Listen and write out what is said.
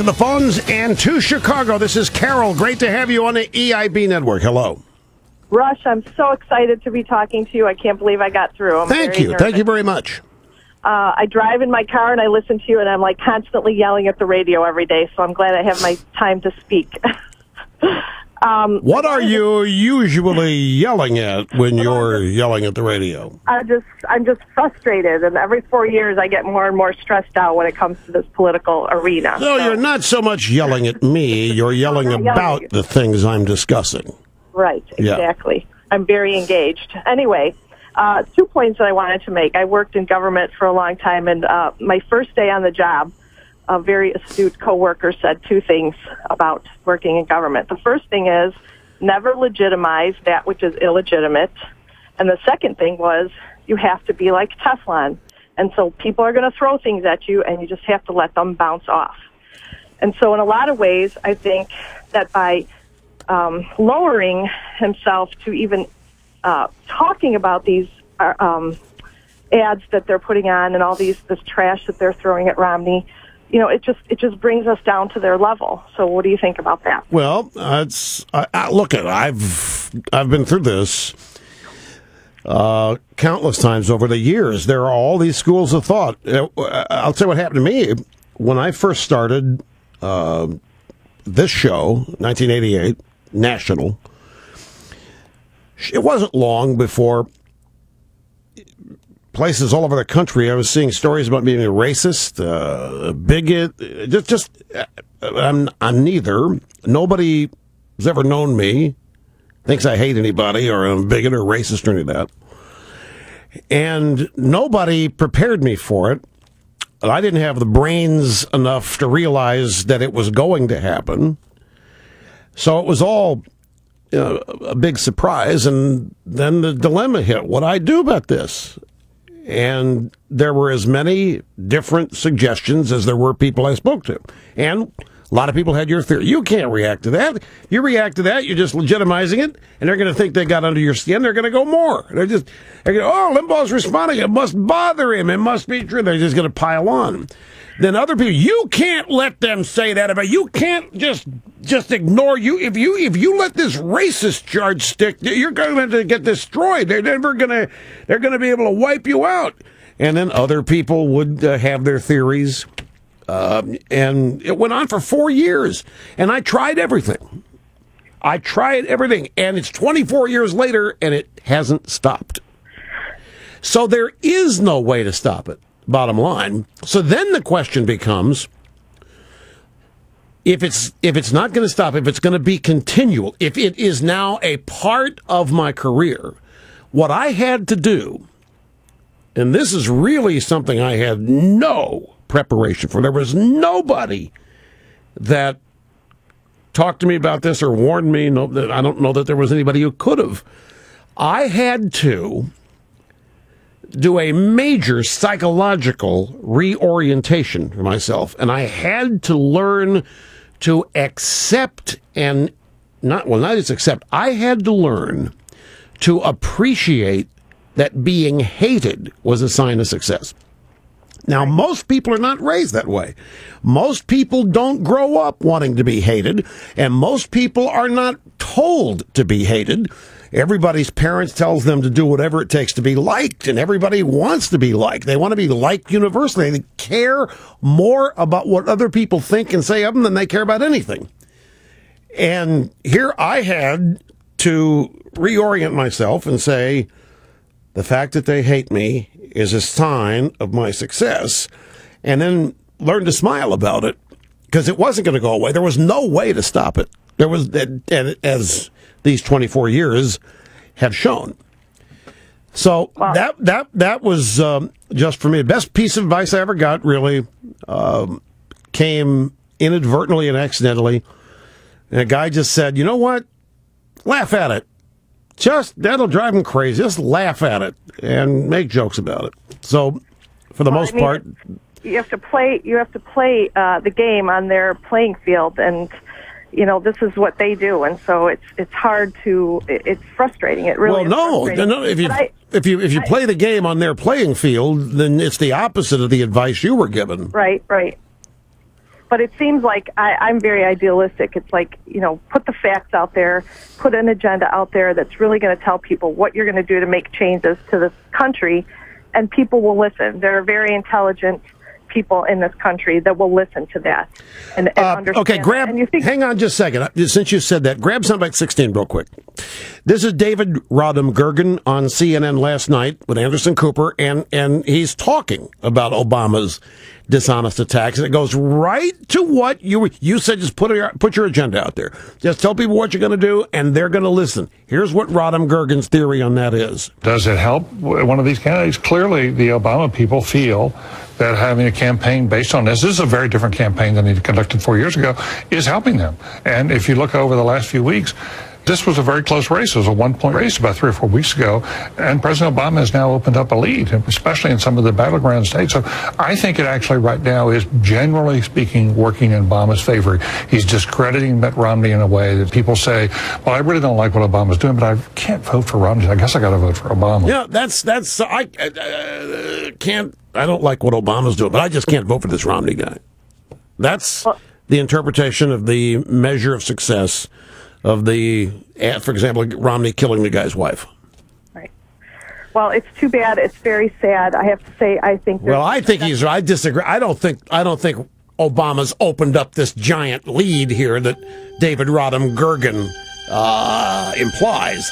to the phones and to Chicago. This is Carol. Great to have you on the EIB network. Hello. Rush, I'm so excited to be talking to you. I can't believe I got through. Thank you. Thank you very much. I drive in my car and I listen to you, and I'm like constantly yelling at the radio every day, so I'm glad I have my time to speak. What are you usually yelling at when you're yelling at the radio? I'm just frustrated, and every 4 years I get more and more stressed out when it comes to this political arena. So you're not so much yelling at me, you're yelling about the things I'm discussing. Right, exactly. Yeah. I'm very engaged. Anyway, 2 points that I wanted to make. I worked in government for a long time, and my first day on the job, a very astute coworker said 2 things about working in government. The first thing is never legitimize that which is illegitimate. And the second thing was you have to be like Teflon. And so people are going to throw things at you, and you just have to let them bounce off. And so in a lot of ways, I think that by lowering himself to even talking about these ads that they're putting on and all this trash that they're throwing at Romney, you know, it just brings us down to their level. So what do you think about that? Well, look, I've been through this countless times over the years. There are all these schools of thought. I'll tell you what happened to me when I first started this show, 1988, national. It wasn't long before places all over the country I was seeing stories about being a racist, bigot. I'm neither. Nobody has ever known me, thinks I hate anybody or I'm a bigot or racist or any of that. And nobody prepared me for it. I didn't have the brains enough to realize that it was going to happen. So it was all a big surprise. And then the dilemma hit. What do I do about this? And there were as many different suggestions as there were people I spoke to. And a lot of people had your theory. You can't react to that. If you react to that, you're just legitimizing it, and they're going to think they got under your skin. They're going to go more. They're going to, oh, Limbaugh's responding. It must bother him. It must be true. They're just going to pile on. Then other people, you can't let them say that about you. Can't just ignore you. If you let this racist charge stick, you're going to get destroyed. They're going to be able to wipe you out. And then other people would have their theories. And it went on for 4 years. And I tried everything. And it's 24 years later, and it hasn't stopped. So there is no way to stop it. Bottom line. So then the question becomes, if it's not going to stop, if it's going to be continual, if it is now a part of my career, what I had to do, and this is really something I had no preparation for. There was nobody that talked to me about this or warned me. No, I don't know that there was anybody who could have. I had to do a major psychological reorientation for myself, and I had to learn to accept and not just accept. I had to learn to appreciate that being hated was a sign of success. Now, most people are not raised that way. Most people don't grow up wanting to be hated, and most people are not told to be hated. Everybody's parents tells them to do whatever it takes to be liked, and everybody wants to be liked. They want to be liked universally. They care more about what other people think and say of them than they care about anything. And here I had to reorient myself and say, the fact that they hate me is a sign of my success, and then learn to smile about it, because it wasn't going to go away. There was no way to stop it. There was, as these 24 years have shown. So wow. that was just for me. The best piece of advice I ever got really came inadvertently and accidentally. And a guy just said, you know what? Laugh at it. That'll drive him crazy. Just laugh at it and make jokes about it. So for the most part, you have to play the game on their playing field, and you know, this is what they do, and so it's hard to, it's frustrating. It really no. If you play the game on their playing field, then it's the opposite of the advice you were given. Right. But But it seems like I'm very idealistic. It's like, put the facts out there, put an agenda out there that's really going to tell people what you're going to do to make changes to this country, and people will listen. There are very intelligent people in this country that will listen to that and understand. Okay, hang on just a second. Since you said that, grab Soundbite 16 real quick. This is David Rodham Gergen on CNN last night with Anderson Cooper, and he's talking about Obama's dishonest attacks, and it goes right to what you said. Just put your agenda out there. Just tell people what you're going to do, and they're going to listen. Here's what Rodham Gergen's theory on that is. Does it help one of these candidates? Clearly, the Obama people feel that having a campaign based on this is a very different campaign than he conducted 4 years ago, is helping them. And if you look over the last few weeks, this was a very close race. It was a one-point race about 3 or 4 weeks ago, and President Obama has now opened up a lead, especially in some of the battleground states. So I think it actually right now is, generally speaking, working in Obama's favor. He's discrediting Mitt Romney in a way that people say, well, I really don't like what Obama's doing, but I can't vote for Romney. I guess I got to vote for Obama. Yeah, I don't like what Obama's doing, but I just can't vote for this Romney guy. That's the interpretation of the measure of success of the, for example, Romney killing the guy's wife. Right. Well, it's too bad. It's very sad. I have to say, I think. I think he's right. I disagree. I don't think Obama's opened up this giant lead here that David Rodham Gergen implies.